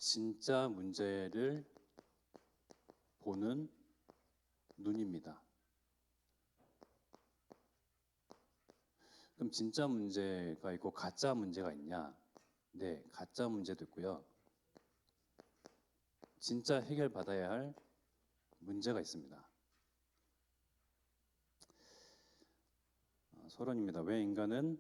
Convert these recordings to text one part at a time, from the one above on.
진짜 문제를 보는 눈입니다. 그럼 진짜 문제가 있고 가짜 문제가 있냐? 네, 가짜 문제도 있고요. 진짜 해결받아야 할 문제가 있습니다. 서론입니다. 왜 인간은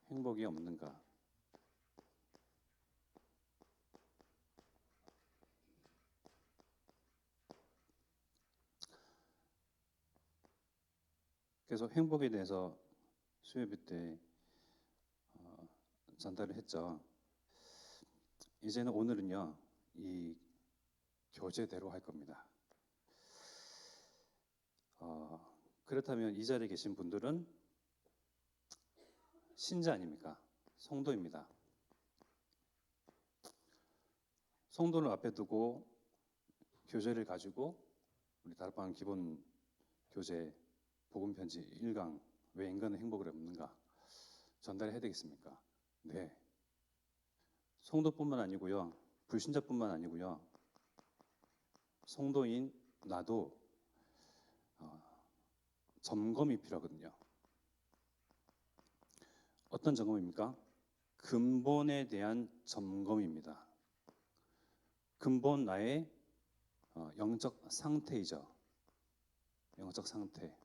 행복이 없는가? 그래서 행복에 대해서 수요일 때 전달을 했죠. 이제는 오늘은요, 이 교재대로 할 겁니다. 그렇다면 이 자리에 계신 분들은 신자 아닙니까? 성도입니다. 성도를 앞에 두고 교재를 가지고 우리 다락방 기본 교재 복음 편지 1강 왜 인간은 행복을 없는가 전달해야 되겠습니까? 네. 성도뿐만 아니고요. 불신자뿐만 아니고요. 성도인 나도 점검이 필요하거든요. 어떤 점검입니까? 근본에 대한 점검입니다. 근본 나의 영적 상태이죠. 영적 상태.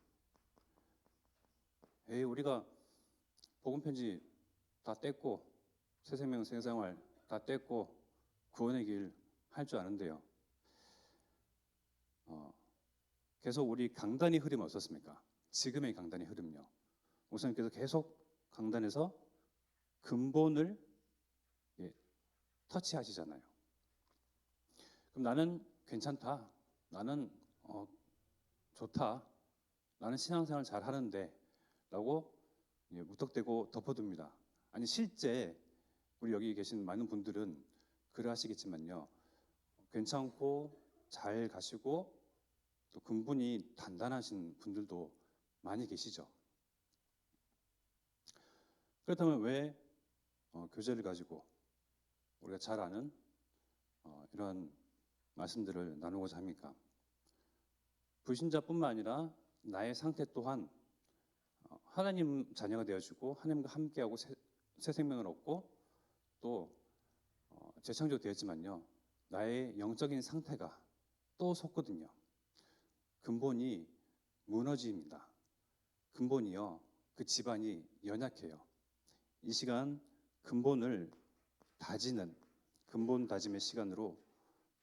우리가 복음 편지 다 뗐고 새생명 새생활 다 뗐고 구원의 길 할 줄 아는데요. 계속 우리 강단의 흐름 어떻습니까? 지금의 강단의 흐름요. 목사님께서 계속 강단에서 근본을 터치하시잖아요. 그럼 나는 괜찮다. 나는 좋다. 나는 신앙생활 잘 하는데 라고 무턱대고 덮어둡니다. 아니 실제 우리 여기 계신 많은 분들은 그러하시겠지만요. 괜찮고 잘 가시고 또 근본이 단단하신 분들도 많이 계시죠. 그렇다면 왜 교재를 가지고 우리가 잘 아는 이런 말씀들을 나누고자 합니까? 불신자뿐만 아니라 나의 상태 또한 하나님 자녀가 되어주고 하나님과 함께하고 새 생명을 얻고 또 재창조되었지만요. 나의 영적인 상태가 또 속거든요. 근본이 무너집니다. 근본이요. 그 집안이 연약해요. 이 시간 근본을 다지는 근본 다짐의 시간으로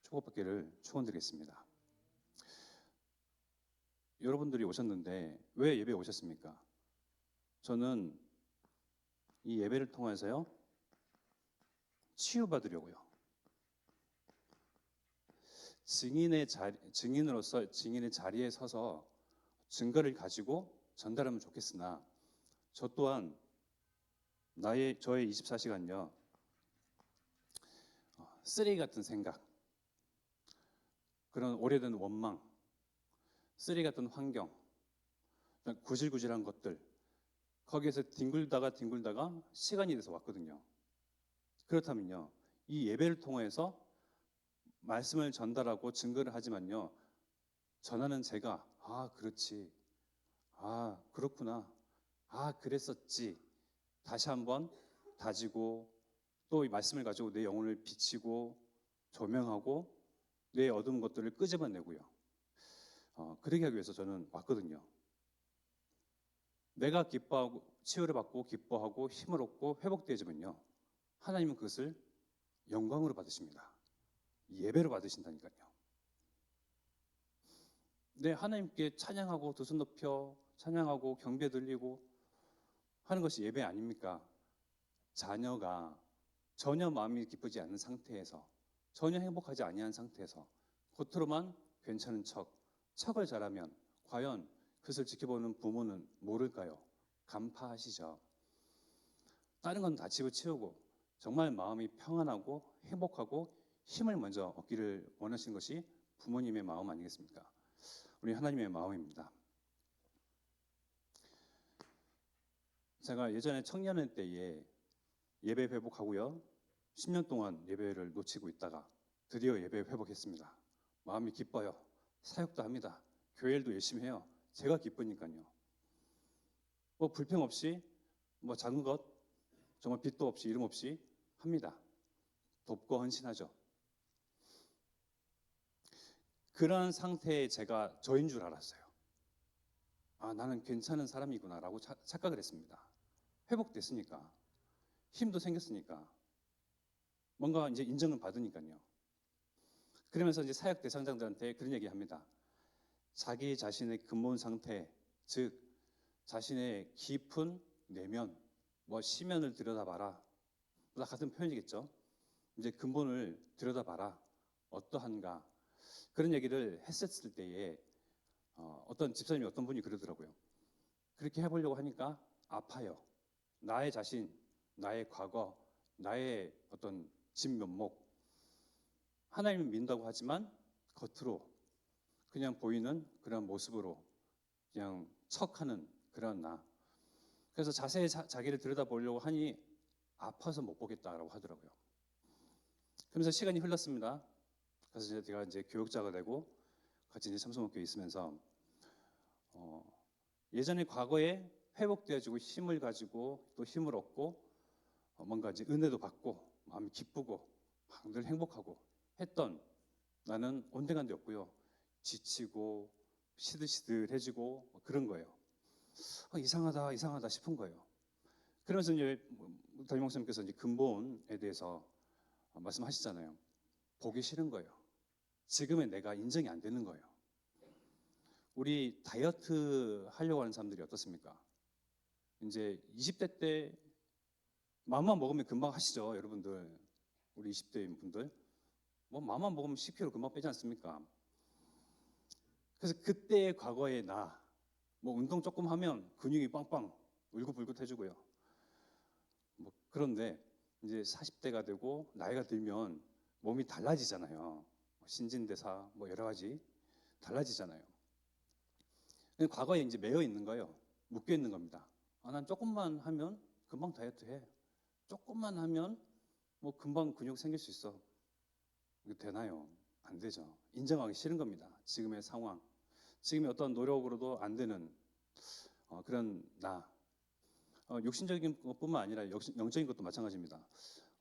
축복받기를 축원드리겠습니다. 여러분들이 오셨는데 왜 예배에 오셨습니까? 저는 이 예배를 통해서요. 치유받으려고요. 증인으로서 증인의 자리에 서서 증거를 가지고 전달하면 좋겠으나 저 또한 저의 24시간요. 쓰레기 같은 생각, 그런 오래된 원망, 쓰레기 같은 환경, 구질구질한 것들 거기에서 뒹굴다가 시간이 돼서 왔거든요. 그렇다면요. 이 예배를 통해서 말씀을 전달하고 증거를 하지만요. 전하는 제가 그렇지. 그렇구나. 그랬었지. 다시 한번 다지고 또 이 말씀을 가지고 내 영혼을 비치고 조명하고 내 어두운 것들을 끄집어내고요. 그러게 하기 위해서 저는 왔거든요. 내가 기뻐하고 치유를 받고 기뻐하고 힘을 얻고 회복되어지면요. 하나님은 그것을 영광으로 받으십니다. 예배로 받으신다니까요. 네, 하나님께 찬양하고 두 손 높여 찬양하고 경배 들리고 하는 것이 예배 아닙니까? 자녀가 전혀 마음이 기쁘지 않는 상태에서 전혀 행복하지 아니한 상태에서 겉으로만 괜찮은 척을 잘하면 과연 그것을 지켜보는 부모는 모를까요? 간파하시죠. 다른 건 다 집어치우고 정말 마음이 평안하고 행복하고 힘을 먼저 얻기를 원하시는 것이 부모님의 마음 아니겠습니까? 우리 하나님의 마음입니다. 제가 예전에 청년회 때에 예배 회복하고요. 10년 동안 예배를 놓치고 있다가 드디어 예배 회복했습니다. 마음이 기뻐요. 사역도 합니다. 교회 일도 열심히 해요. 제가 기쁘니까요. 뭐 불평 없이 뭐 작은 것 정말 빚도 없이 이름 없이 합니다. 돕고 헌신하죠. 그런 상태에 제가 저인 줄 알았어요. 아, 나는 괜찮은 사람이구나라고 착각을 했습니다. 회복됐으니까, 힘도 생겼으니까, 뭔가 이제 인정을 받으니까요. 그러면서 이제 사역 대상자들한테 그런 얘기 합니다. 자기 자신의 근본 상태, 즉 자신의 깊은 내면, 뭐 시면을 들여다봐라. 다 같은 표현이겠죠. 이제 근본을 들여다봐라. 어떠한가. 그런 얘기를 했었을 때에 어떤 집사님이 어떤 분이 그러더라고요. 그렇게 해보려고 하니까 아파요. 나의 자신, 나의 과거, 나의 어떤 진면목. 하나님을 믿는다고 하지만 겉으로 그냥 보이는 그런 모습으로 그냥 척하는 그런 나. 그래서 자세히 자기를 들여다보려고 하니 아파서 못 보겠다라고 하더라고요. 그러면서 시간이 흘렀습니다. 그래서 제가 이제 교육자가 되고 같이 이제 참소목교에 있으면서 예전에 과거에 회복되어지고 힘을 가지고 또 힘을 얻고 뭔가 이제 은혜도 받고 마음이 기쁘고 막 늘 행복하고 했던 나는 온데간데 없고요. 지치고 시들시들해지고 그런 거예요. 이상하다 싶은 거예요. 그러면서 이제 담임 목사님께서 이제 근본에 대해서 말씀하시잖아요. 보기 싫은 거예요. 지금의 내가 인정이 안 되는 거예요. 우리 다이어트 하려고 하는 사람들이 어떻습니까? 이제 20대 때 마음만 먹으면 금방 하시죠, 여러분들. 우리 20대인 분들. 뭐 마음만 먹으면 10kg 금방 빼지 않습니까? 그래서 그때의 과거의 나, 뭐 운동 조금 하면 근육이 빵빵 울긋불긋해지고요. 뭐 그런데 이제 40대가 되고 나이가 들면 몸이 달라지잖아요. 신진대사 뭐 여러 가지 달라지잖아요. 과거에 이제 매여 있는 거예요. 묶여 있는 겁니다. 난 조금만 하면 금방 다이어트 해. 조금만 하면 뭐 금방 근육 생길 수 있어. 이거 되나요? 안 되죠. 인정하기 싫은 겁니다. 지금의 상황. 지금의 어떤 노력으로도 안 되는 그런 나. 육신적인 것뿐만 아니라 영적인 것도 마찬가지입니다.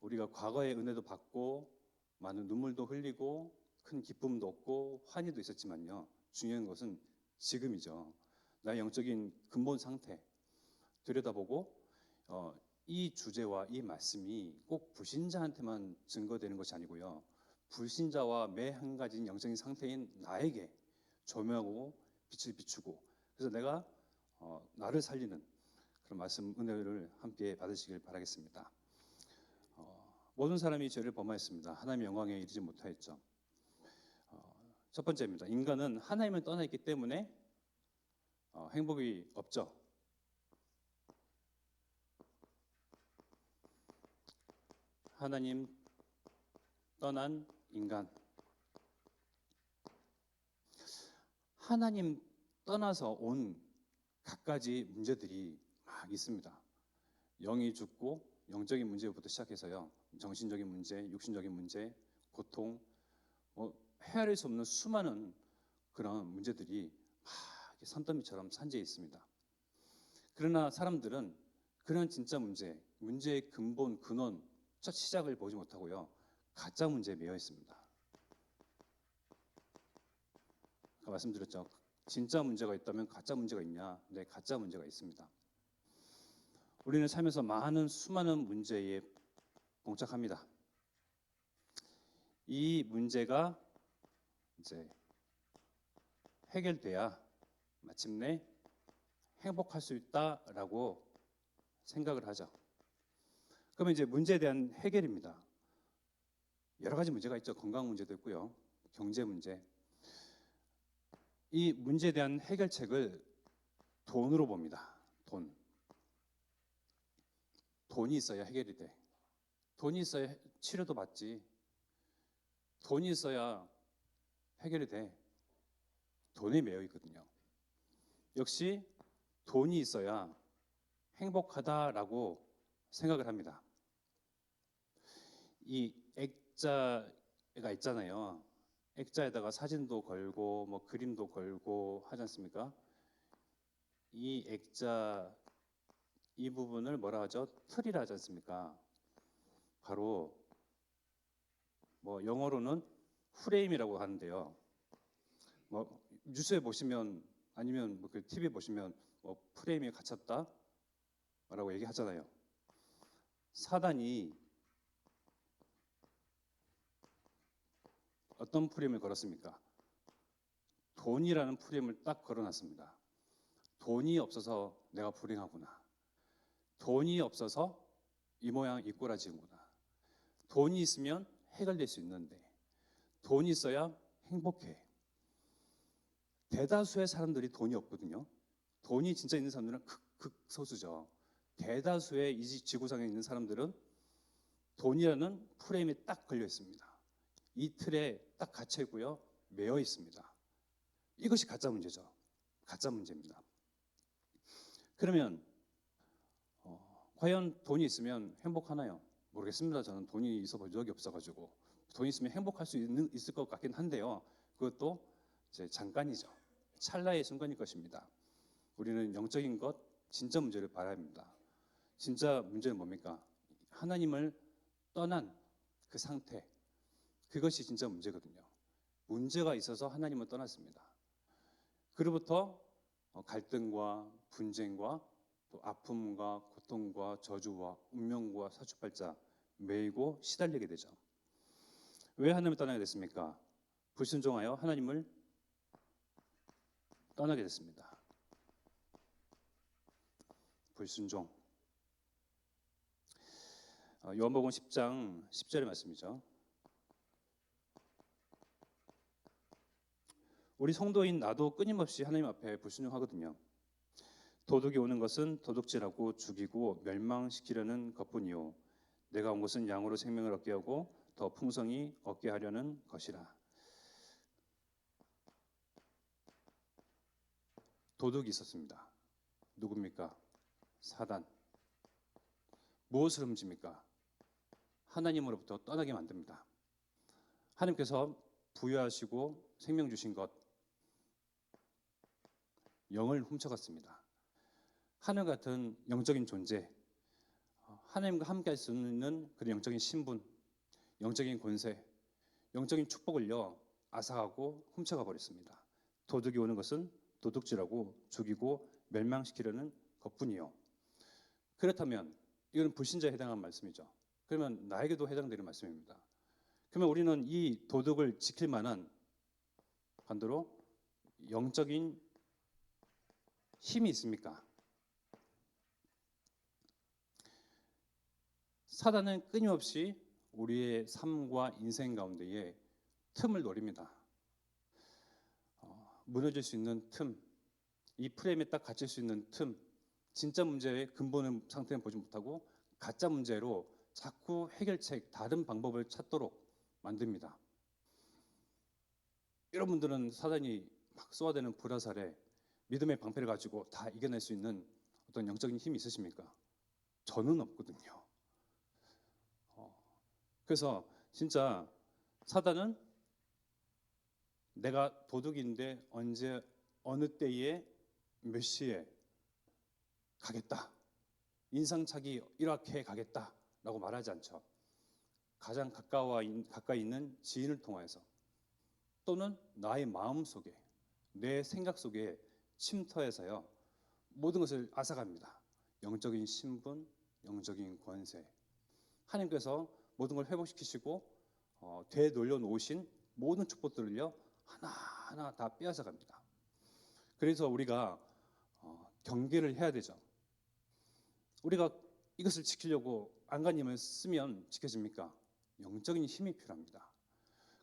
우리가 과거의 은혜도 받고 많은 눈물도 흘리고 큰 기쁨도 얻고 환희도 있었지만요. 중요한 것은 지금이죠. 나의 영적인 근본 상태 들여다보고 이 주제와 이 말씀이 꼭 불신자한테만 증거되는 것이 아니고요. 불신자와 매 한 가지 영적인 상태인 나에게 조명하고 빛을 비추고 그래서 내가 나를 살리는 그런 말씀 은혜를 함께 받으시길 바라겠습니다. 모든 사람이 죄를 범하였습니다. 하나님의 영광에 이르지 못하였죠. 첫 번째입니다. 인간은 하나님을 떠나 있기 때문에 행복이 없죠. 하나님 떠난 인간. 하나님 떠나서 온 갖가지 문제들이 막 있습니다. 영이 죽고 영적인 문제부터 시작해서요. 정신적인 문제, 육신적인 문제, 고통, 헤아릴 수 없는 수많은 그런 문제들이 막 산더미처럼 산재해 있습니다. 그러나 사람들은 그런 진짜 문제의 근본, 근원, 첫 시작을 보지 못하고요. 가짜 문제에 매여 있습니다. 아까 말씀드렸죠. 진짜 문제가 있다면 가짜 문제가 있냐? 네, 가짜 문제가 있습니다. 우리는 살면서 수많은 문제에 봉착합니다. 이 문제가 이제 해결돼야 마침내 행복할 수 있다라고 생각을 하죠. 그러면 이제 문제에 대한 해결입니다. 여러 가지 문제가 있죠. 건강 문제도 있고요. 경제 문제. 이 문제에 대한 해결책을 돈으로 봅니다. 돈이 있어야 해결이 돼. 돈이 있어야 치료도 받지. 돈이 있어야 해결이 돼. 돈에 매여 있거든요. 역시 돈이 있어야 행복하다라고 생각을 합니다. 이 액자가 있잖아요. 액자에다가 사진도 걸고 뭐 그림도 걸고 하지 않습니까? 이 액자 이 부분을 뭐라 하죠? 틀이라 하지 않습니까? 바로 뭐 영어로는 프레임이라고 하는데요. 뭐 뉴스에 보시면 아니면 뭐 그 TV 보시면 뭐 프레임이 갇혔다라고 얘기하잖아요. 사단이 어떤 프레임을 걸었습니까? 돈이라는 프레임을 딱 걸어놨습니다. 돈이 없어서 내가 불행하구나. 돈이 없어서 이 모양 이 꼬라지구나. 돈이 있으면 해결될 수 있는데 돈이 있어야 행복해. 대다수의 사람들이 돈이 없거든요. 돈이 진짜 있는 사람들은 극소수죠. 대다수의 이 지구상에 있는 사람들은 돈이라는 프레임에 딱 걸려 있습니다. 이 틀에 딱 갇혀 있고요. 매여 있습니다. 이것이 가짜 문제죠. 가짜 문제입니다. 그러면 과연 돈이 있으면 행복하나요? 모르겠습니다. 저는 돈이 있어 본 적이 없어가지고 돈이 있으면 행복할 수 있을 것 같긴 한데요. 그것도 이제 잠깐이죠. 찰나의 순간일 것입니다. 우리는 영적인 것, 진짜 문제를 봐야 합니다. 진짜 문제는 뭡니까? 하나님을 떠난 그 상태, 그것이 진짜 문제거든요. 문제가 있어서 하나님을 떠났습니다. 그로부터 갈등과 분쟁과 또 아픔과 고통과 저주와 운명과 사주팔자 매이고 시달리게 되죠. 왜 하나님을 떠나게 됐습니까? 불순종하여 하나님을 떠나게 됐습니다. 불순종. 요한복음 10장 10절의 말씀이죠. 우리 성도인 나도 끊임없이 하나님 앞에 불순종하거든요. 도둑이 오는 것은 도둑질하고 죽이고 멸망시키려는 것뿐이요 내가 온 것은 양으로 생명을 얻게 하고 더 풍성히 얻게 하려는 것이라. 도둑이 있었습니다. 누굽니까? 사단. 무엇을 훔칩니까? 하나님으로부터 떠나게 만듭니다. 하나님께서 부여하시고 생명 주신 것, 영을 훔쳐갔습니다. 하늘 같은 영적인 존재, 하나님과 함께 할 수 있는 그런 영적인 신분, 영적인 권세, 영적인 축복을요 앗아가고 훔쳐가 버렸습니다. 도둑이 오는 것은 도둑질하고 죽이고 멸망시키려는 것뿐이요. 그렇다면 이건 불신자에 해당하는 말씀이죠. 그러면 나에게도 해당되는 말씀입니다. 그러면 우리는 이 도덕을 지킬 만한 반대로 영적인 힘이 있습니까? 사단은 끊임없이 우리의 삶과 인생 가운데에 틈을 노립니다. 무너질 수 있는 틈, 이 프레임에 딱 갇힐 수 있는 틈, 진짜 문제의 근본의 상태는 보지 못하고 가짜 문제로 자꾸 해결책, 다른 방법을 찾도록 만듭니다. 여러분들은 사단이 막 쏘아대는 불화살에 믿음의 방패를 가지고 다 이겨낼 수 있는 어떤 영적인 힘이 있으십니까? 저는 없거든요. 그래서 진짜 사단은 내가 도둑인데 언제 어느 때에 몇 시에 가겠다, 인상착의 이렇게 가겠다라고 말하지 않죠. 가장 가까이 있는 지인을 통해서 또는 나의 마음 속에 내 생각 속에 침투해서요 모든 것을 앗아갑니다. 영적인 신분, 영적인 권세, 하나님께서 모든 걸 회복시키시고 되돌려 놓으신 모든 축복들을요 하나하나 다 빼앗아 갑니다. 그래서 우리가 경계를 해야 되죠. 우리가 이것을 지키려고 안간힘을 쓰면 지켜집니까? 영적인 힘이 필요합니다.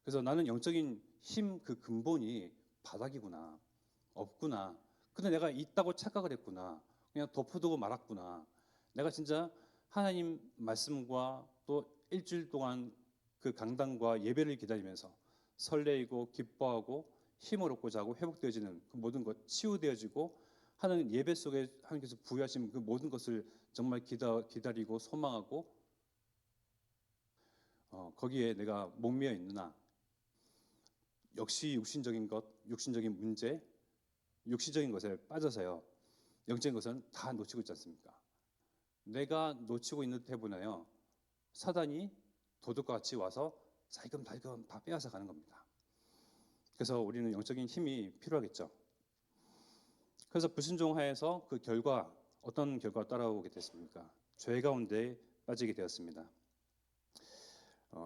그래서 나는 영적인 힘 그 근본이 바닥이구나, 없구나. 근데 내가 있다고 착각을 했구나. 그냥 덮어두고 말았구나. 내가 진짜 하나님 말씀과 또 일주일 동안 그 강단과 예배를 기다리면서 설레이고 기뻐하고 힘을 얻고자 하고 회복되어지는 그 모든 것 치유되어지고 하는 예배 속에 하나님께서 부여하신 그 모든 것을 정말 기다리고 소망하고 거기에 내가 목매어 있느냐? 역시 육신적인 것, 육신적인 문제, 육신적인 것에 빠져서요. 영적인 것은 다 놓치고 있지 않습니까? 내가 놓치고 있는 때문에요. 사단이 도둑과 같이 와서 살금살금 다 빼앗아 가는 겁니다. 그래서 우리는 영적인 힘이 필요하겠죠. 그래서 불순종하여서 그 결과 어떤 결과가 따라오게 됐습니까? 죄 가운데 빠지게 되었습니다.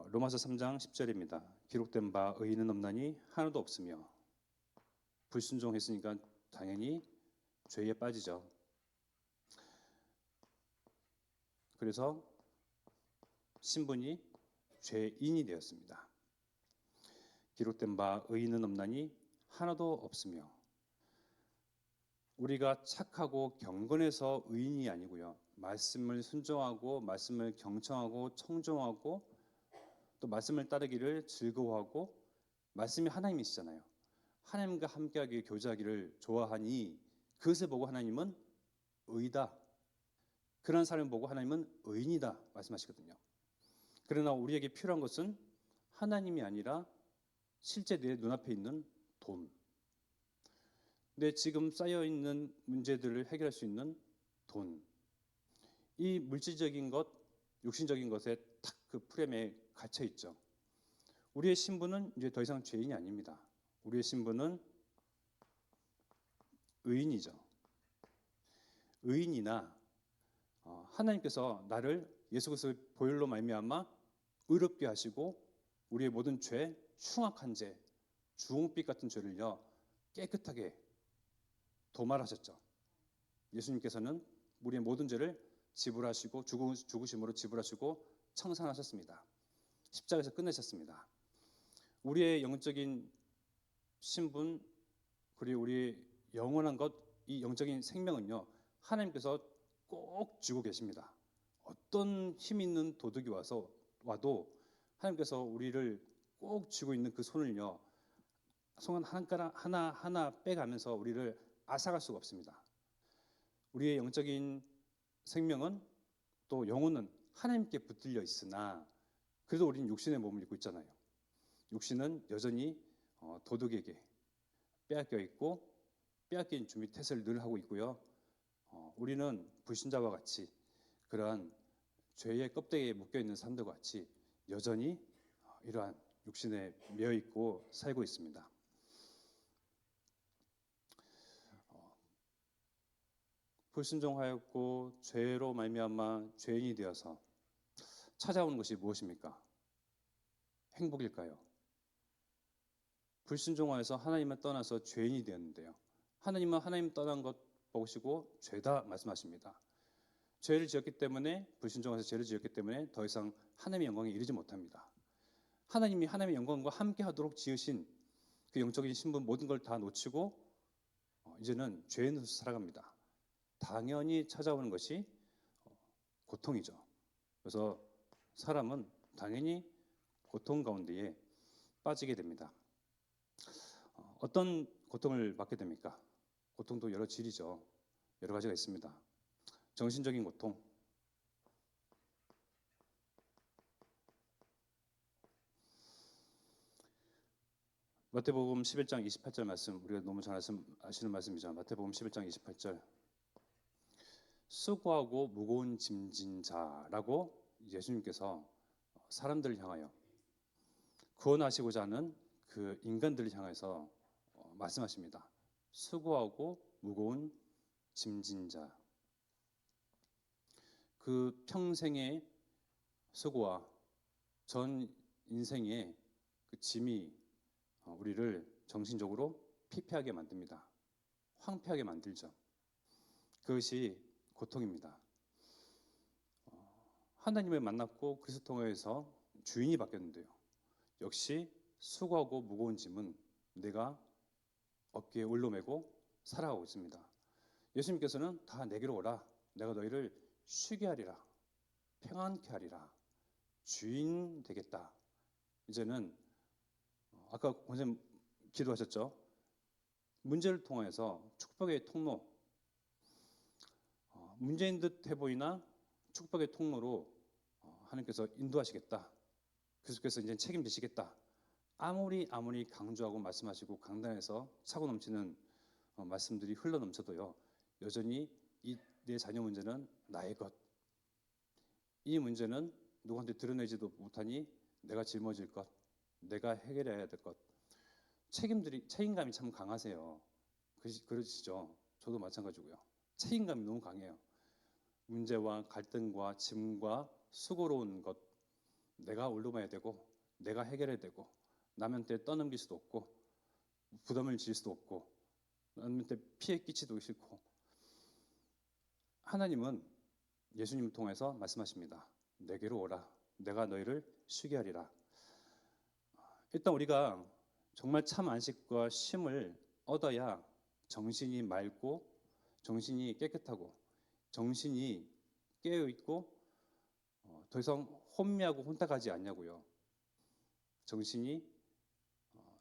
로마서 3장 10절입니다. 기록된 바 의인은 없나니 하나도 없으며 불순종했으니까 당연히 죄에 빠지죠. 그래서 신분이 죄인이 되었습니다. 기록된 바 의인은 없나니 하나도 없으며 우리가 착하고 경건해서 의인이 아니고요. 말씀을 순종하고 말씀을 경청하고 청종하고 또 말씀을 따르기를 즐거워하고 말씀이 하나님이시잖아요. 하나님과 함께하기 교제하기를 좋아하니 그것을 보고 하나님은 의다. 그런 사람을 보고 하나님은 의인이다 말씀하시거든요. 그러나 우리에게 필요한 것은 하나님이 아니라 실제 내 눈앞에 있는 돈, 내 지금 쌓여있는 문제들을 해결할 수 있는 돈, 이 물질적인 것, 육신적인 것에 딱 그 프레임에 갇혀 있죠. 우리의 신분은 이제 더 이상 죄인이 아닙니다. 우리의 신분은 의인이죠. 의인이나 하나님께서 나를 예수 그리스도의 보혈로 말미암아 의롭게 하시고 우리의 모든 죄, 흉악한 죄, 주홍빛 같은 죄를요 깨끗하게 도말하셨죠. 예수님께서는 우리의 모든 죄를 지불하시고 죽으심으로 지불하시고 청산하셨습니다. 십자가에서 끝내셨습니다. 우리의 영적인 신분 그리고 우리의 영원한 것, 이 영적인 생명은요 하나님께서 꼭 쥐고 계십니다. 어떤 힘 있는 도둑이 와도 하나님께서 우리를 꼭 쥐고 있는 그 손을요 손 하나 빼가면서 우리를 앗아갈 수가 없습니다. 우리의 영적인 생명은 또 영혼은 하나님께 붙들려 있으나 그래도 우리는 육신의 몸을 입고 있잖아요. 육신은 여전히 도둑에게 빼앗겨 있고 빼앗긴 준비 태세를 늘 하고 있고요. 우리는 불신자와 같이 그러한 죄의 껍데기에 묶여 있는 사람들과 같이 여전히 이러한 육신에 매여 있고 살고 있습니다. 불순종하였고 죄로 말미암아 죄인이 되어서 찾아오는 것이 무엇입니까? 행복일까요? 불순종하여서 하나님을 떠나서 죄인이 되었는데요. 하나님은 하나님 떠난 것 보시고 죄다 말씀하십니다. 죄를 지었기 때문에 불순종해서 죄를 지었기 때문에 더 이상 하나님의 영광에 이르지 못합니다. 하나님이 하나님의 영광과 함께하도록 지으신 그 영적인 신분 모든 걸 다 놓치고 이제는 죄인으로 살아갑니다. 당연히 찾아오는 것이 고통이죠. 그래서 사람은 당연히 고통 가운데에 빠지게 됩니다. 어떤 고통을 받게 됩니까? 고통도 여러 질이죠. 여러 가지가 있습니다. 정신적인 고통, 마태복음 11장 28절 말씀, 우리가 너무 잘 아시는 말씀이죠. 마태복음 11장 28절 수고하고 무거운 짐진 자라고 예수님께서 사람들을 향하여 구원하시고자 하는 그 인간들을 향해서 말씀하십니다. 수고하고 무거운 짐진 자. 그 평생의 수고와 전 인생의 그 짐이 우리를 정신적으로 피폐하게 만듭니다. 황폐하게 만들죠. 그것이 고통입니다. 하나님을 만났고 그리스도 통해서 주인이 바뀌었는데요. 역시 수고하고 무거운 짐은 내가 어깨에 올려매고 살아가고 있습니다. 예수님께서는 다 내게로 오라. 내가 너희를 쉬게 하리라. 평안케 하리라. 주인 되겠다. 이제는 아까 원장님 기도하셨죠. 문제를 통해서 축복의 통로, 문제인 듯 해 보이나 축복의 통로로 하나님께서 인도하시겠다. 계속해서 이제 책임지시겠다. 아무리 강조하고 말씀하시고 강단에서 차고 넘치는 말씀들이 흘러 넘쳐도요. 여전히 내 자녀 문제는 나의 것. 이 문제는 누구한테 드러내지도 못하니 내가 짊어질 것. 내가 해결해야 될 것. 책임감이 참 강하세요. 그러시죠? 저도 마찬가지고요. 책임감이 너무 강해요. 문제와 갈등과 짐과 수고로운 것 내가 올라가야 되고 내가 해결해야 되고 남한테 떠넘길 수도 없고 부담을 질 수도 없고 남한테 피해 끼치도 싫고 하나님은 예수님을 통해서 말씀하십니다. 내게로 오라. 내가 너희를 쉬게 하리라. 일단 우리가 정말 참 안식과 쉼을 얻어야 정신이 맑고 정신이 깨끗하고 정신이 깨어있고 더 이상 혼미하고 혼탁하지 않냐고요. 정신이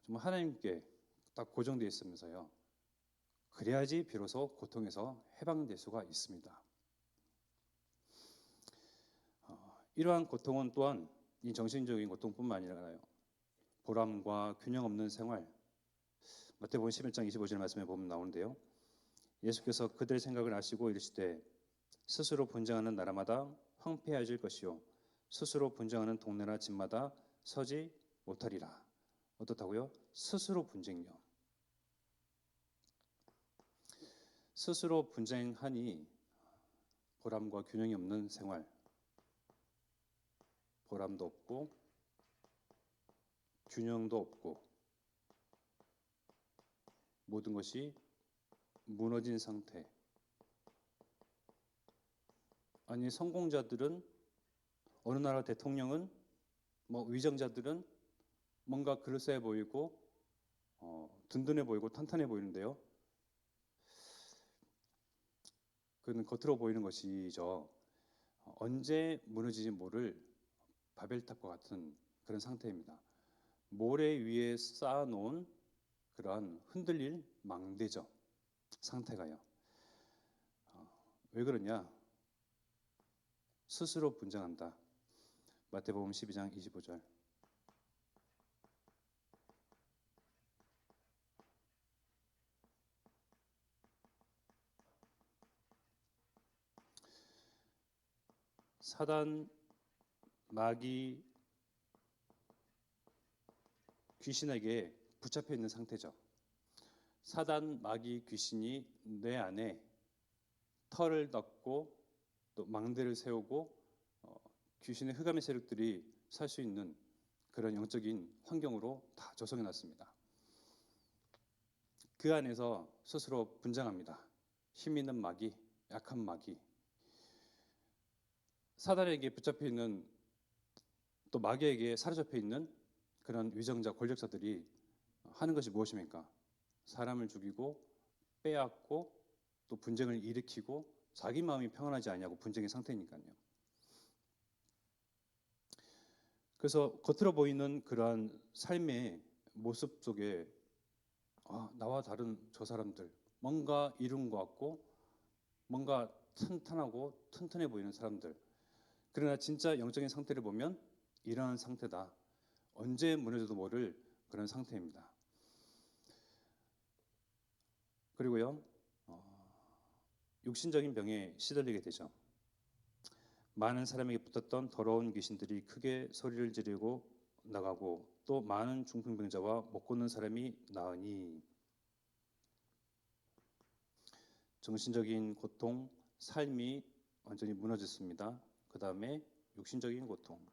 정말 하나님께 딱 고정되어 있으면서요. 그래야지 비로소 고통에서 해방될 수가 있습니다. 이러한 고통은 또한 이 정신적인 고통뿐만 아니라요. 보람과 균형 없는 생활. 마태복음 11장 25절 말씀에 보면 나오는데요. 예수께서 그들의 생각을 아시고 이르시되 스스로 분쟁하는 나라마다 황폐해질 것이요 스스로 분쟁하는 동네나 집마다 서지 못하리라. 어떻다고요? 스스로 분쟁요. 스스로 분쟁하니 보람과 균형이 없는 생활. 보람도 없고 균형도 없고 모든 것이 무너진 상태. 아니 성공자들은 어느 나라 대통령은 위정자들은 뭔가 그럴싸해 보이고 든든해 보이고 탄탄해 보이는데요. 그는 겉으로 보이는 것이죠. 언제 무너지지 모를 바벨탑과 같은 그런 상태입니다. 모래 위에 쌓아놓은 그러한 흔들릴 망대죠. 상태가요. 왜 그러냐? 스스로 분쟁한다. 마태복음 12장 25절. 사단, 마귀, 귀신에게 붙잡혀 있는 상태죠. 사단, 마귀, 귀신이 내 안에 털을 덮고 또 망대를 세우고 귀신의 흑암의 세력들이 살 수 있는 그런 영적인 환경으로 다 조성해 놨습니다. 그 안에서 스스로 분쟁합니다. 힘 있는 마귀, 약한 마귀. 사단에게 붙잡혀 있는 또 마귀에게 사로잡혀 있는 그런 위정자, 권력자들이 하는 것이 무엇입니까? 사람을 죽이고 빼앗고 또 분쟁을 일으키고 자기 마음이 평안하지 않냐고 분쟁의 상태니까요. 그래서 겉으로 보이는 그러한 삶의 모습 속에 나와 다른 저 사람들 뭔가 이룬 것 같고 뭔가 튼튼하고 튼튼해 보이는 사람들. 그러나 진짜 영적인 상태를 보면 이러한 상태다. 언제 무너져도 모를 그런 상태입니다. 그리고요, 육신적인 병에 시달리게 되죠. 많은 사람에게 붙었던 더러운 귀신들이 크게 소리를 지르고 나가고 또 많은 중풍병자와 못 걷는 사람이 나으니 정신적인 고통, 삶이 완전히 무너졌습니다. 그 다음에 육신적인 고통,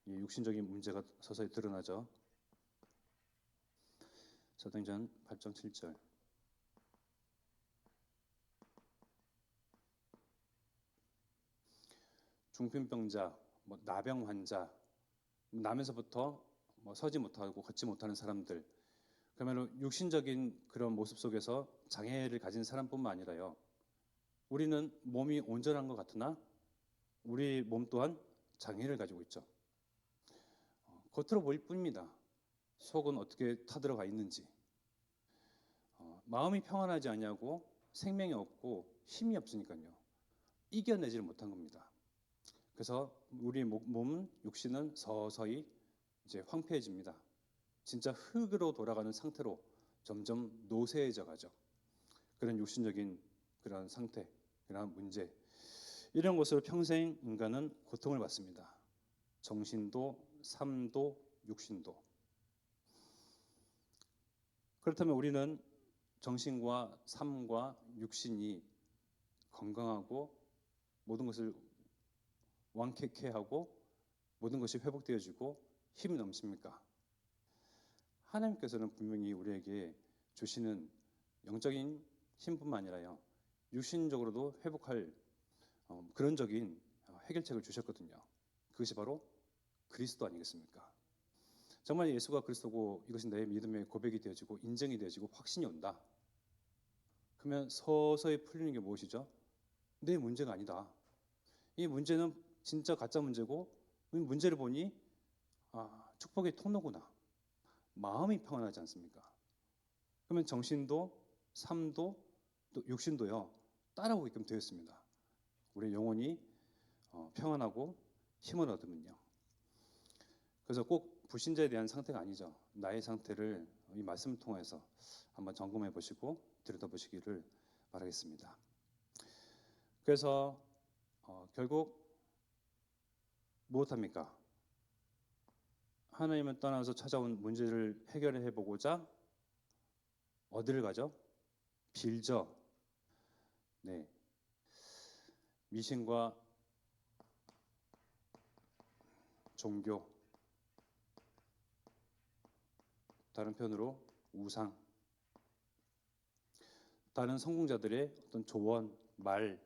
이 육신적인 문제가 서서히 드러나죠. 사도행전 8장 7절. 중풍병자, 나병 환자, 나면서부터 서지 못하고 걷지 못하는 사람들, 그러면 육신적인 그런 모습 속에서 장애를 가진 사람뿐만 아니라요. 우리는 몸이 온전한 것 같으나 우리 몸 또한 장애를 가지고 있죠. 겉으로 보일 뿐입니다. 속은 어떻게 타들어가 있는지. 마음이 평안하지 않냐고 생명이 없고 힘이 없으니까요. 이겨내지를 못한 겁니다. 그래서 우리 몸은, 육신은 서서히 이제 황폐해집니다. 진짜 흙으로 돌아가는 상태로 점점 노쇠해져 가죠. 그런 육신적인 그런 상태, 그런 문제, 이런 것으로 평생 인간은 고통을 받습니다. 정신도, 삶도, 육신도. 그렇다면 우리는 정신과 삶과 육신이 건강하고 모든 것을 완쾌케 하고 모든 것이 회복되어지고 힘이 넘칩니까? 하나님께서는 분명히 우리에게 주시는 영적인 힘뿐만 아니라요, 육신적으로도 회복할 근원적인 해결책을 주셨거든요. 그것이 바로 그리스도 아니겠습니까? 정말 예수가 그리스도고 이것이 내 믿음의 고백이 되어지고 인정이 되어지고 확신이 온다. 그러면 서서히 풀리는 게 무엇이죠? 내 문제가 아니다. 이 문제는 진짜 가짜 문제고, 이 문제를 보니 축복의 통로구나. 마음이 평안하지 않습니까? 그러면 정신도 삶도 또 육신도요 따라오게끔 되었습니다. 우리 영혼이 평안하고 힘을 얻으면요. 그래서 꼭 불신자에 대한 상태가 아니죠. 나의 상태를 이 말씀을 통해서 한번 점검해 보시고 들여다보시기를 바라겠습니다. 그래서 결국 무엇합니까? 하나님을 떠나서 찾아온 문제를 해결해 보고자 어디를 가죠? 빌저. 네. 미신과 종교, 다른 편으로 우상, 다른 성공자들의 어떤 조언, 말,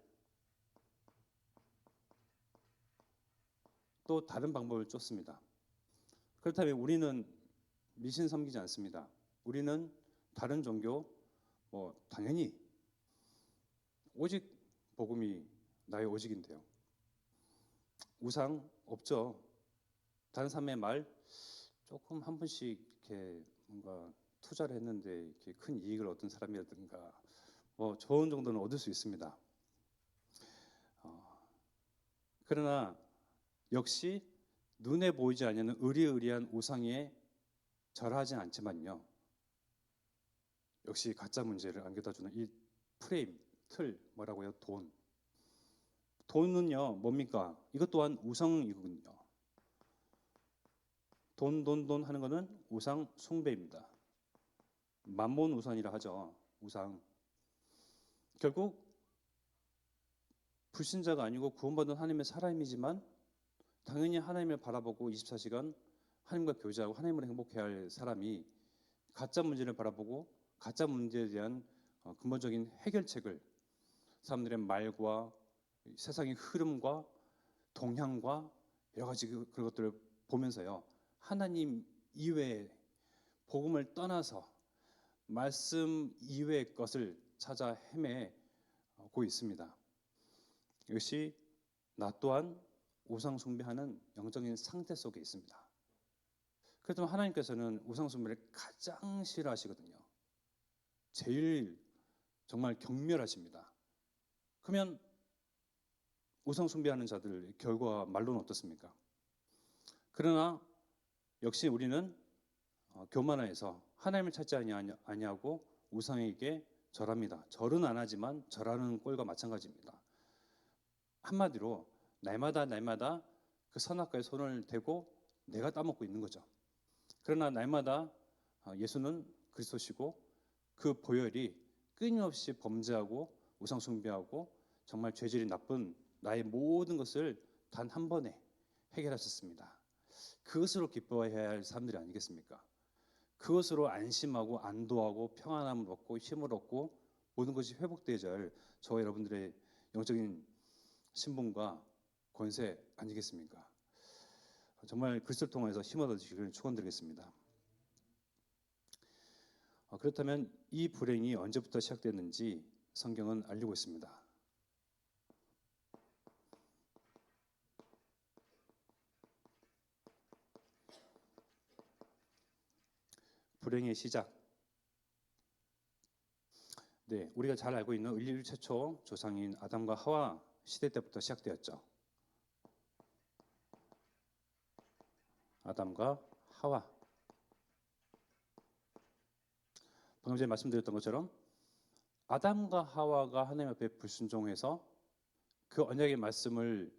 또 다른 방법을 쫓습니다. 그렇다면 우리는 미신 섬기지 않습니다. 우리는 다른 종교, 당연히 오직 복음이 나의 오직인데요. 우상 없죠. 다른 사람의 말 조금 한 번씩 이렇게 뭔가 투자를 했는데 이렇게 큰 이익을 얻은 사람이라든가 좋은 정도는 얻을 수 있습니다. 그러나 역시 눈에 보이지 않는 의리의리한 우상에 절하지 않지만요. 역시 가짜 문제를 안겨다주는 이 프레임, 틀, 뭐라고요? 돈. 돈은요, 뭡니까? 이것 또한 우상이거든요. 돈 하는 것은 우상 숭배입니다. 만몬 우상이라 하죠. 우상. 결국 불신자가 아니고 구원받은 하나님의 사람이지만 당연히 하나님을 바라보고 24시간 하나님과 교제하고 하나님으로 행복해야 할 사람이 가짜 문제를 바라보고 가짜 문제에 대한 근본적인 해결책을 사람들의 말과 세상의 흐름과 동향과 여러 가지 그런 것들을 보면서요, 하나님 이외의 복음을 떠나서 말씀 이외의 것을 찾아 헤매고 있습니다. 이것이 나 또한 우상 숭배하는 영적인 상태 속에 있습니다. 그렇다면 하나님께서는 우상 숭배를 가장 싫어하시거든요. 제일 정말 경멸하십니다. 그러면 우상 숭배하는 자들 결과 말로는 어떻습니까? 그러나 역시 우리는 교만해서 하나님을 찾지 아니하고 우상에게 절합니다. 절은 안 하지만 절하는 꼴과 마찬가지입니다. 한마디로 날마다 그 선악과에 손을 대고 내가 따먹고 있는 거죠. 그러나 날마다 예수는 그리스도시고 그 보혈이 끊임없이 범죄하고 우상 숭배하고 정말 죄질이 나쁜 나의 모든 것을 단 한 번에 해결하셨습니다. 그것으로 기뻐해야 할 사람들이 아니겠습니까? 그것으로 안심하고 안도하고 평안함을 얻고 힘을 얻고 모든 것이 회복되어야 할 저와 여러분들의 영적인 신분과 권세 아니겠습니까? 정말 그리스도를 통해서 힘을 얻으시기를 축원드리겠습니다. 그렇다면 이 불행이 언제부터 시작됐는지 성경은 알리고 있습니다. 불행의 시작. 네, 우리가 잘 알고 있는 인류 최초 조상인 아담과 하와 시대 때부터 시작되었죠. 아담과 하와. 방금 전에 말씀드렸던 것처럼 아담과 하와가 하나님 앞에 불순종해서 그 언약의 말씀을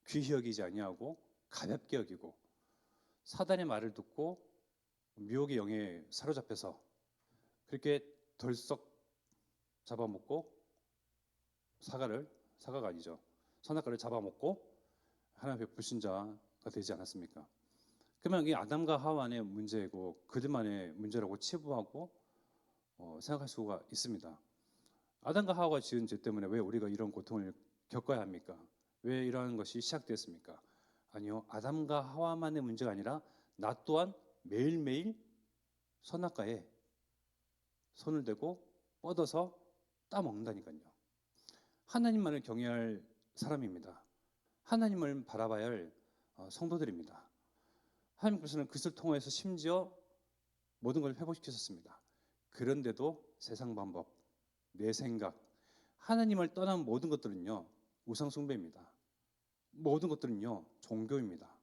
귀히 여기지 아니하고 가볍게 여기고 사단의 말을 듣고 미혹의 영에 사로잡혀서 그렇게 덜썩 잡아먹고 사과가 아니죠. 선악과를 잡아먹고 하나님 앞에 불신자가 되지 않았습니까? 그러면 이 아담과 하와의 문제이고 그들만의 문제라고 치부하고 생각할 수가 있습니다. 아담과 하와가 지은 죄 때문에 왜 우리가 이런 고통을 겪어야 합니까? 왜 이러한 것이 시작됐습니까? 아니요, 아담과 하와만의 문제가 아니라 나 또한 매일매일 선악과에 손을 대고 뻗어서 따먹는다니까요. 하나님만을 경외할 사람입니다. 하나님을 바라봐야 할 성도들입니다. 하나님께서는 그것을 통해서 심지어 모든 걸 회복시키셨습니다. 그런데도 세상 방법, 내 생각, 하나님을 떠난 모든 것들은요, 우상숭배입니다. 모든 것들은요, 종교입니다.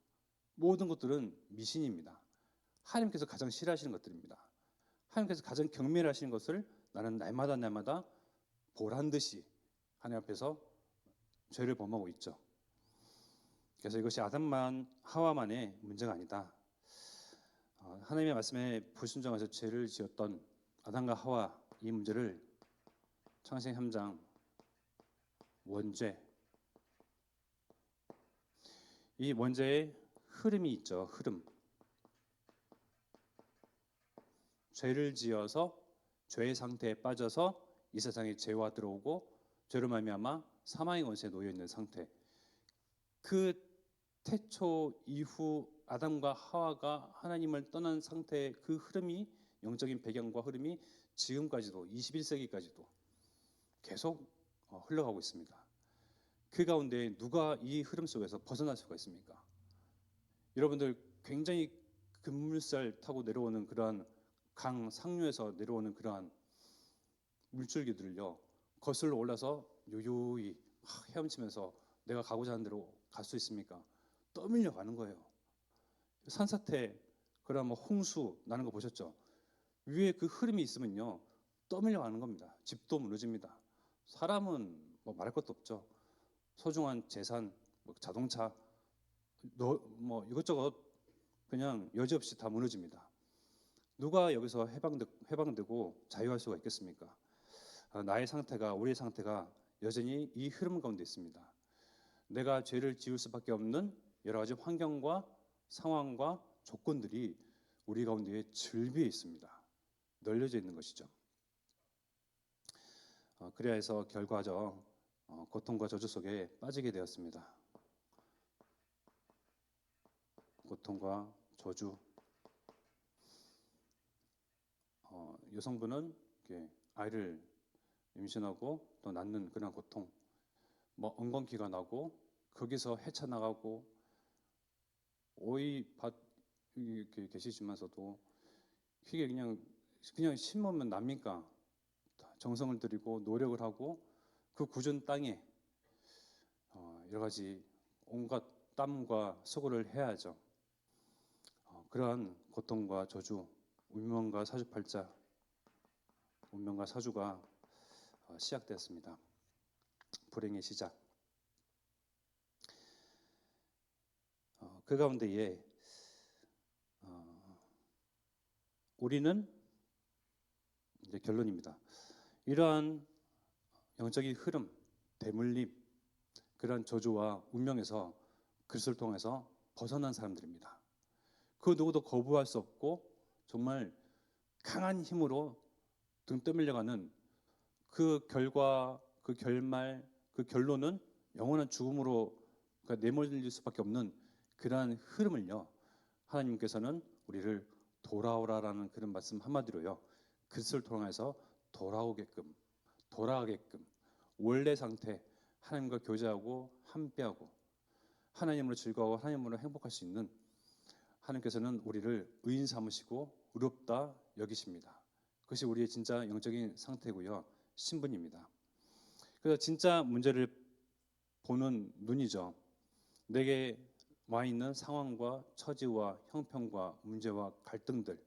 모든 것들은 미신입니다. 하나님께서 가장 싫어하시는 것들입니다. 하나님께서 가장 경멸하시는 것을 나는 날마다 보란 듯이 하나님 앞에서 죄를 범하고 있죠. 그래서 이것이 아담만 하와만의 문제가 아니다. 하나님의 말씀에 불순종해서 죄를 지었던 아담과 하와 이 문제를 창세기 3장 원죄, 이 원죄의 흐름이 있죠. 흐름. 죄를 지어서 죄의 상태에 빠져서 이 세상에 죄와 들어오고 죄로 말미암아 사망의 권세에 놓여 있는 상태. 그 태초 이후 아담과 하와가 하나님을 떠난 상태의 그 흐름이, 영적인 배경과 흐름이 지금까지도 21세기까지도 계속 흘러가고 있습니다. 그 가운데 누가 이 흐름 속에서 벗어날 수가 있습니까? 여러분들 굉장히 급물살 타고 내려오는 그러한 강 상류에서 내려오는 그러한 물줄기들을요, 거슬러 올라서 요요히 헤엄치면서 내가 가고자 하는 대로 갈 수 있습니까? 떠밀려 가는 거예요. 산사태, 그런 뭐 홍수 나는 거 보셨죠? 위에 그 흐름이 있으면요, 떠밀려 가는 겁니다. 집도 무너집니다. 사람은 뭐 말할 것도 없죠. 소중한 재산, 뭐 자동차, 뭐 이것저것 그냥 여지없이 다 무너집니다. 누가 여기서 해방되고 자유할 수가 있겠습니까? 나의 상태가, 우리의 상태가 여전히 이 흐름 가운데 있습니다. 내가 죄를 지을 수밖에 없는 여러 가지 환경과 상황과 조건들이 우리 가운데에 즐비해 있습니다. 널려져 있는 것이죠. 그래야 해서 결과적 고통과 저주 속에 빠지게 되었습니다. 고통과 저주. 여성분은 아이를 임신하고 또 낳는 그런 고통, 뭐 엉겅퀴가 나고 거기서 헤쳐나가고 오이밭 이렇게 계시지만서도 이게 그냥 심으면 납니까? 정성을 들이고 노력을 하고 그 굳은 땅에 여러 가지 온갖 땀과 수고를 해야죠. 그러한 고통과 저주, 운명과 사주팔자, 운명과 사주가 시작되었습니다. 불행의 시작. 그 가운데에 우리는 이제 결론입니다. 이러한 영적인 흐름, 대물림, 그러한 저주와 운명에서 그리스도를 통해서 벗어난 사람들입니다. 그 누구도 거부할 수 없고 정말 강한 힘으로 등 떠밀려가는 그 결과, 그 결말, 그 결론은 영원한 죽음으로 내몰릴 수밖에 없는 그러한 흐름을요, 하나님께서는 우리를 돌아오라라는 그런 말씀 한마디로요, 그리스도를 통해서 돌아가게끔 원래 상태, 하나님과 교제하고 함께하고 하나님으로 즐거워하고 하나님으로 행복할 수 있는, 하나님께서는 우리를 의인 삼으시고 의롭다 여기십니다. 그것이 우리의 진짜 영적인 상태고요. 신분입니다. 그래서 진짜 문제를 보는 눈이죠. 내게 와 있는 상황과 처지와 형편과 문제와 갈등들,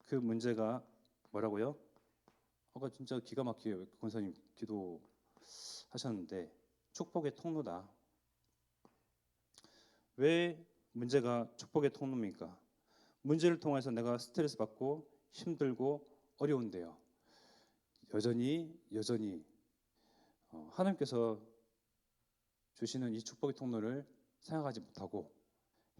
그 문제가 뭐라고요? 아까 진짜 기가 막히게 권사님 기도하셨는데 축복의 통로다. 왜 문제가 축복의 통로입니까? 문제를 통해서 내가 스트레스 받고 힘들고 어려운데요. 여전히 하나님께서 주시는 이 축복의 통로를 생각하지 못하고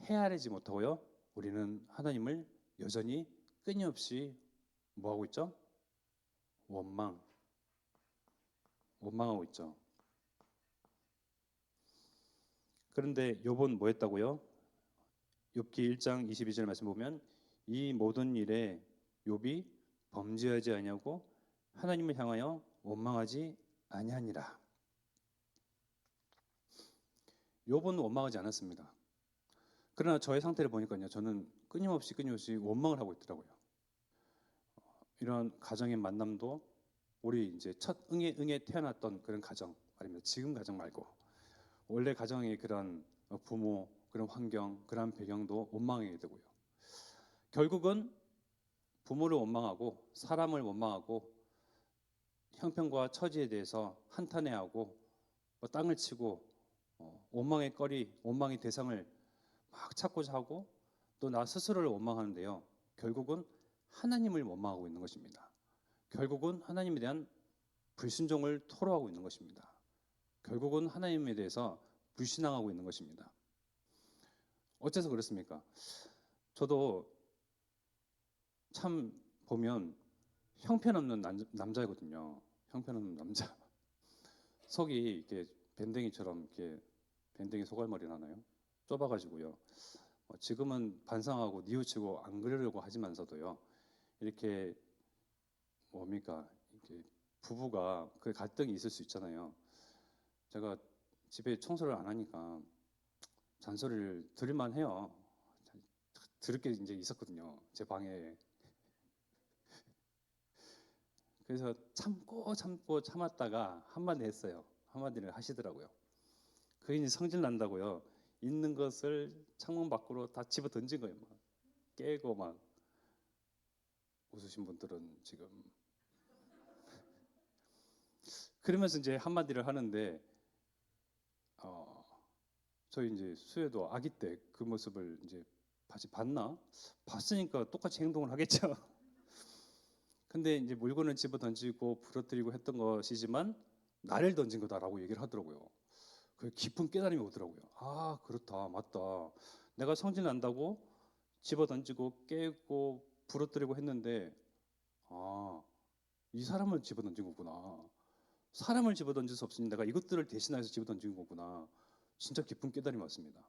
헤아리지 못하고요. 우리는 하나님을 여전히 끊임없이 뭐하고 있죠? 원망하고 있죠. 그런데 욥은 뭐 했다고요? 욥기 1장 22절 말씀 보면 이 모든 일에 욥이 범죄하지 아니하고 하나님을 향하여 원망하지 아니하니라. 욥은 원망하지 않았습니다. 그러나 저의 상태를 보니까요, 저는 끊임없이 원망을 하고 있더라고요. 이런 가정의 만남도 우리 이제 첫 응에 태어났던 그런 가정 말입니다. 지금 가정 말고 원래 가정의 그런 부모, 그런 환경, 그런 배경도 원망하게 되고요. 결국은 부모를 원망하고 사람을 원망하고 형편과 처지에 대해서 한탄해하고 땅을 치고 원망의 거리, 원망의 대상을 막 찾고자 하고 또 나 스스로를 원망하는데요. 결국은 하나님을 원망하고 있는 것입니다. 결국은 하나님에 대한 불순종을 토로하고 있는 것입니다. 결국은 하나님에 대해서 불신앙하고 있는 것입니다. 어째서 그렇습니까? 저도 참 보면 형편없는 남자이거든요. 형편없는 남자. 속이 이렇게 밴댕이처럼 이렇게 밴댕이 소갈머리 나나요? 좁아가지고요. 지금은 반성하고 뉘우치고 안 그러려고 하지만서도요. 이렇게 뭡니까? 이렇게 부부가 그 갈등이 있을 수 있잖아요. 제가 집에 청소를 안 하니까 잔소리를 들을만 해요. 들을 게 이제 있었거든요. 제 방에. 그래서 참고 참았다가 한마디 했어요. 한마디를 하시더라고요. 그인이 성질 난다고요. 있는 것을 창문 밖으로 다 집어 던진 거예요. 막 깨고 막 웃으신 분들은 지금 그러면서 이제 한마디를 하는데 저희 이제 수혜도 아기 때 그 모습을 이제 봤나? 봤으니까 똑같이 행동을 하겠죠. 근데 이제 물건을 집어 던지고 부러뜨리고 했던 것이지만 나를 던진 거다라고 얘기를 하더라고요. 그 깊은 깨달음이 오더라고요. 아, 그렇다, 맞다. 내가 성질 난다고 집어 던지고 깨고 부러뜨리고 했는데 이 사람을 집어 던진 거구나. 사람을 집어 던질 수 없으니 내가 이것들을 대신해서 집어 던진 거구나. 진짜 깊은 깨달음이 왔습니다.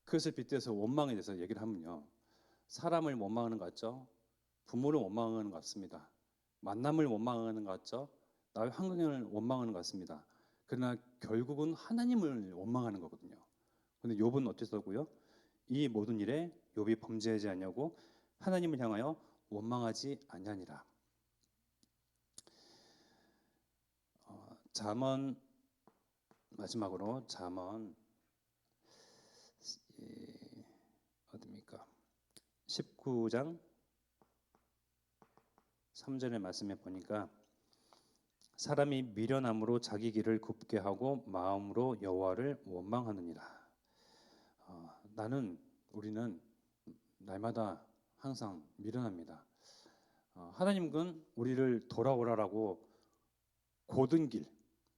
그것을 빗대서 원망에 대해서 얘기를 하면요. 사람을 원망하는 것 같죠? 부모를 원망하는 것 같습니다. 만남을 원망하는 것 같죠? 나의 환경을 원망하는 것 같습니다. 그러나 결국은 하나님을 원망하는 거거든요. 근데 욥은 어땠다고요? 이 모든 일에 욥이 범죄하지 않냐고 하나님을 향하여 원망하지 아니하니라. 잠언 마지막으로 잠언 어디입니까? 19장 3절의 말씀에 보니까 사람이 미련함으로 자기 길을 굽게 하고 마음으로 여호와를 원망하느니라. 우리는 날마다 항상 미련합니다. 하나님은 우리를 돌아오라라고 고든 길,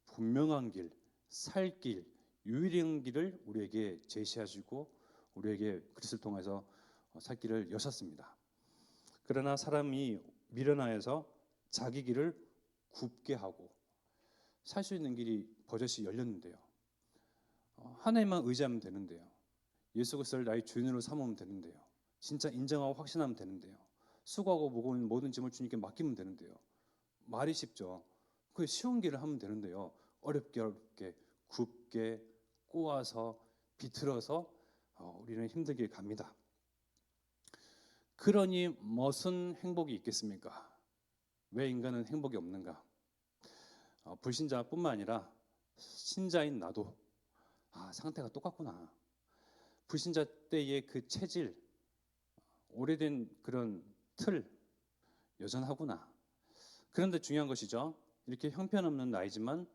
분명한 길, 살 길, 유일한 길을 우리에게 제시하시고 우리에게 그리스도를 통해서 살 길을 여셨습니다. 그러나 사람이 미련하여서 자기 길을 굽게 하고 살 수 있는 길이 버젓이 열렸는데요. 하나님만 의지하면 되는데요. 예수 그리스도를 나의 주인으로 삼으면 되는데요. 진짜 인정하고 확신하면 되는데요. 수고하고 무거운 모든 짐을 주님께 맡기면 되는데요. 말이 쉽죠. 그 쉬운 길을 하면 되는데요. 어렵게 굽게 꼬아서 비틀어서 우리는 힘들게 갑니다. 그러니 무슨 행복이 있겠습니까? 왜 인간은 행복이 없는가? 불신자뿐만 아니라 신자인 나도 상태가 똑같구나. 불신자 때의 그 체질, 오래된 그런 틀 여전하구나. 그런데 중요한 것이죠. 이렇게 형편없는 나이지만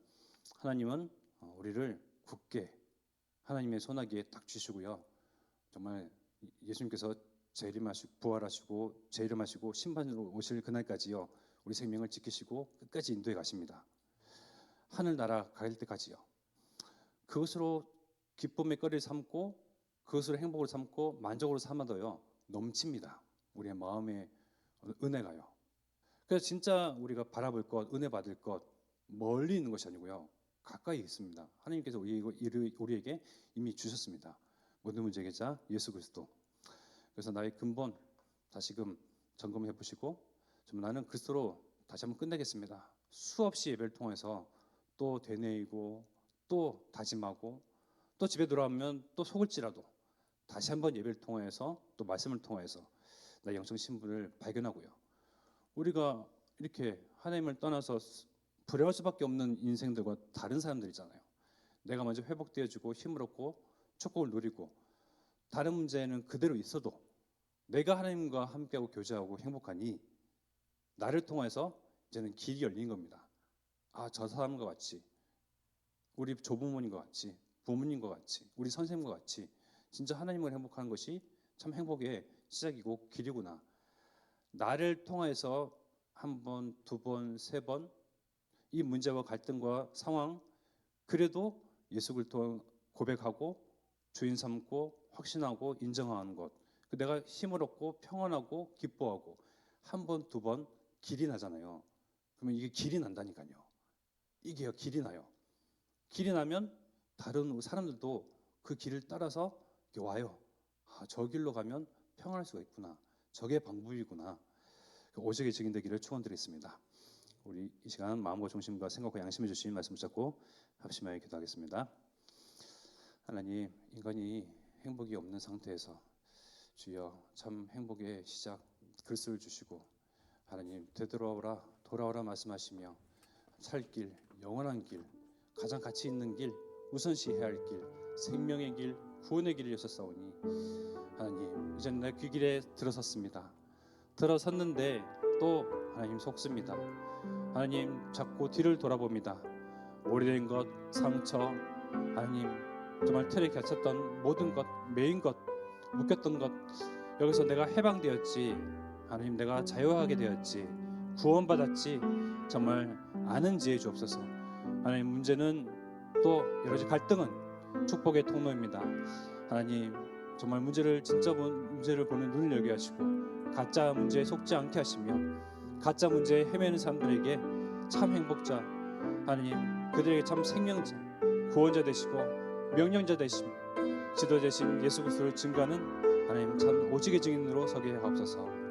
하나님은 우리를 굳게 하나님의 손아귀에 딱 쥐시고요. 정말 예수님께서 재림하시고 부활하시고 재림하시고 심판으로 오실 그날까지요. 우리 생명을 지키시고 끝까지 인도해 가십니다. 하늘나라 갈 때까지요. 그것으로 기쁨의 거리를 삼고 그것으로 행복을 삼고 만족으로 삼아도요. 넘칩니다. 우리의 마음의 은혜가요. 그래서 진짜 우리가 바라볼 것, 은혜 받을 것 멀리 있는 것이 아니고요. 가까이 있습니다. 하나님께서 우리에게 이미 주셨습니다. 모든 문제의 해결자 예수 그리스도. 그래서 나의 근본 다시금 점검해 보시고 나는 그리스도로 다시 한번 끝내겠습니다. 수없이 예배를 통해서 또 되뇌이고 또 다짐하고 또 집에 돌아오면 또 속을지라도 다시 한번 예배를 통해서 또 말씀을 통해서 나의 영적 신분을 발견하고요. 우리가 이렇게 하나님을 떠나서 불행할 수밖에 없는 인생들과 다른 사람들이잖아요. 내가 먼저 회복되어지고 힘을 얻고 축복을 누리고 다른 문제는 그대로 있어도 내가 하나님과 함께하고 교제하고 행복하니 나를 통해서 이제는 길이 열린 겁니다. 저 사람과 같이 우리 조부모님과 같이 부모님과 같이 우리 선생님과 같이 진짜 하나님을 행복하는 것이 참 행복의 시작이고 길이구나. 나를 통해서 한 번, 두 번, 세 번 이 문제와 갈등과 상황 그래도 예수 그리스도 고백하고 주인 삼고 확신하고 인정하는 것. 내가 힘을 얻고 평안하고 기뻐하고 한 번, 두 번 길이 나잖아요. 그러면 이게 길이 난다니까요. 이게요 길이 나요. 길이 나면 다른 사람들도 그 길을 따라서 와요. 저 길로 가면 평안할 수가 있구나. 저게 방법이구나. 오직의 증인 되기를 축원드리겠습니다. 우리 이 시간 마음과 중심과 생각과 양심을 주신 말씀 붙잡고 합심하여 기도하겠습니다. 하나님, 인간이 행복이 없는 상태에서 주여 참 행복의 시작 글쓰를 주시고 하나님 되돌아오라 돌아오라 말씀하시며 살 길, 영원한 길, 가장 가치 있는 길, 우선시해야 할 길, 생명의 길, 구원의 길을 여셨사오니 하나님 이제는 내 그 길에 들어섰습니다. 들어섰는데 또 하나님 속습니다. 하나님 자꾸 뒤를 돌아봅니다. 오래된 것, 상처, 하나님 정말 틀에 갇혔던 모든 것, 매인 것, 묶였던 것 여기서 내가 해방되었지 하나님 내가 자유하게 되었지 구원받았지 정말 아는 지혜 주옵소서. 하나님 문제는 또 여러 가지 갈등은 축복의 통로입니다. 하나님 정말 문제를 진짜 문제를 보는 눈을 열게 하시고 가짜 문제에 속지 않게 하시며 가짜 문제에 헤매는 사람들에게 참 행복자 하나님 그들에게 참 생명자 구원자 되시고 명령자 되시고 지도 되신 예수 그리스도를 증거하는 하나님 참 오직의 증인으로 서게 하옵소서.